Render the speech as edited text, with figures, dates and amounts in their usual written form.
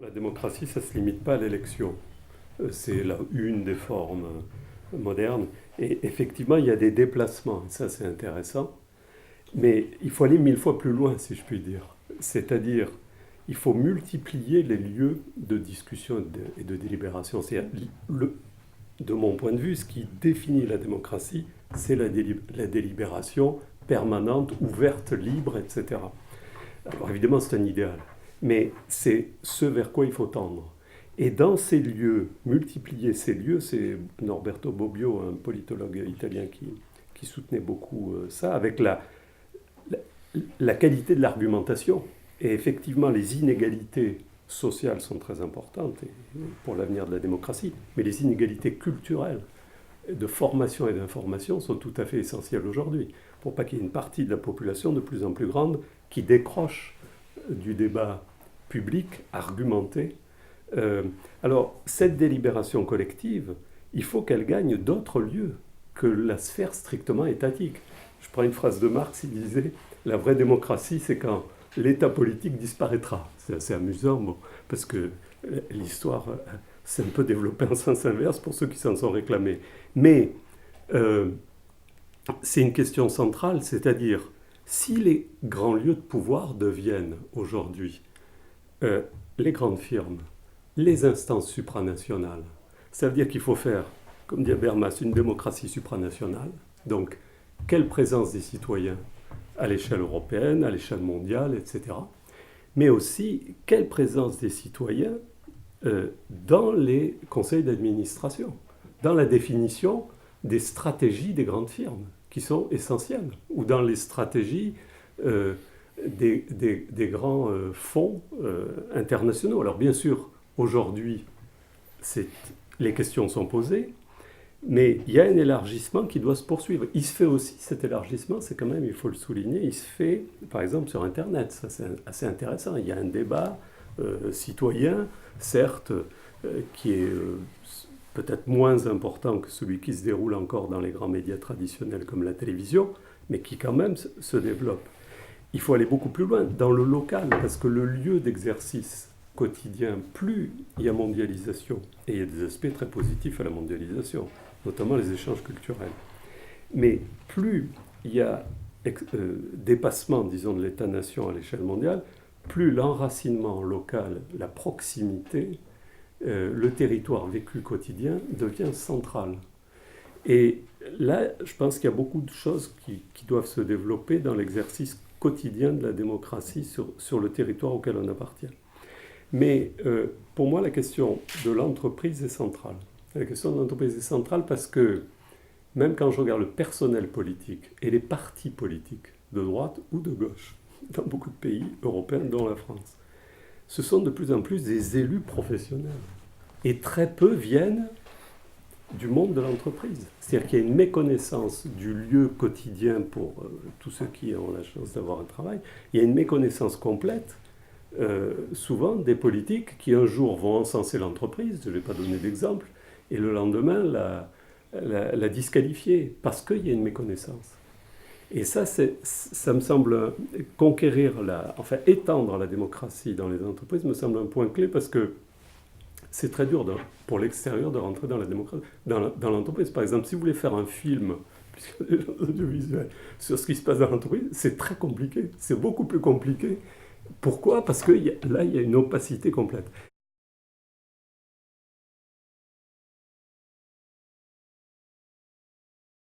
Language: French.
La démocratie, ça ne se limite pas à l'élection. C'est une des formes modernes. Et effectivement, il y a des déplacements. Ça, c'est intéressant. Mais il faut aller mille fois plus loin, si je puis dire. C'est-à-dire, il faut multiplier les lieux de discussion et de délibération. C'est-à-dire, de mon point de vue, ce qui définit la démocratie, c'est la délibération permanente, ouverte, libre, etc. Alors évidemment, c'est un idéal, mais c'est ce vers quoi il faut tendre. Et dans ces lieux, multiplier ces lieux, c'est Norberto Bobbio, un politologue italien qui soutenait beaucoup ça, avec la, la qualité de l'argumentation. Et effectivement, les inégalités sociales sont très importantes pour l'avenir de la démocratie, mais les inégalités culturelles, de formation et d'information sont tout à fait essentielles aujourd'hui, pour pas qu'il y ait une partie de la population de plus en plus grande qui décroche du débat public argumenté. Alors, cette délibération collective, il faut qu'elle gagne d'autres lieux que la sphère strictement étatique. Je prends une phrase de Marx, il disait « La vraie démocratie, c'est quand l'État politique disparaîtra ». C'est assez amusant, bon, parce que l'histoire s'est un peu développée en sens inverse pour ceux qui s'en sont réclamés. Mais c'est une question centrale, c'est-à-dire si les grands lieux de pouvoir deviennent aujourd'hui les grandes firmes, les instances supranationales, ça veut dire qu'il faut faire, comme dit Habermas, une démocratie supranationale. Donc, quelle présence des citoyens à l'échelle européenne, à l'échelle mondiale, etc. Mais aussi, quelle présence des citoyens dans les conseils d'administration, dans la définition des stratégies des grandes firmes, qui sont essentielles, ou dans les stratégies des grands fonds internationaux. Alors bien sûr, aujourd'hui, les questions sont posées, mais il y a un élargissement qui doit se poursuivre. Il se fait aussi, cet élargissement, c'est quand même, il faut le souligner, il se fait, par exemple, sur Internet. Ça, c'est assez intéressant. Il y a un débat citoyen, certes, qui est peut-être moins important que celui qui se déroule encore dans les grands médias traditionnels comme la télévision, mais qui quand même se développe. Il faut aller beaucoup plus loin, dans le local, parce que le lieu d'exercice quotidien, plus il y a mondialisation, et il y a des aspects très positifs à la mondialisation, notamment les échanges culturels, mais plus il y a dépassement, disons, de l'État-nation à l'échelle mondiale, plus l'enracinement local, la proximité, le territoire vécu quotidien devient central. Et là, je pense qu'il y a beaucoup de choses qui doivent se développer dans l'exercice quotidien de la démocratie sur le territoire auquel on appartient. Mais pour moi, la question de l'entreprise est centrale. La question de l'entreprise est centrale parce que même quand je regarde le personnel politique et les partis politiques, de droite ou de gauche, dans beaucoup de pays européens, dont la France, ce sont de plus en plus des élus professionnels. Et très peu viennent du monde de l'entreprise. C'est-à-dire qu'il y a une méconnaissance du lieu quotidien pour tous ceux qui ont la chance d'avoir un travail. Il y a une méconnaissance complète, souvent, des politiques qui un jour vont encenser l'entreprise, je ne vais pas donner d'exemple, et le lendemain la disqualifier, parce qu'il y a une méconnaissance. Et ça me semble étendre la démocratie dans les entreprises me semble un point clé, parce que c'est très dur pour l'extérieur de rentrer dans la démocratie, dans l'entreprise. Par exemple, si vous voulez faire un film, puisque les audiovisuels, sur ce qui se passe dans l'entreprise, c'est très compliqué. C'est beaucoup plus compliqué. Pourquoi ? Parce que là, il y a une opacité complète.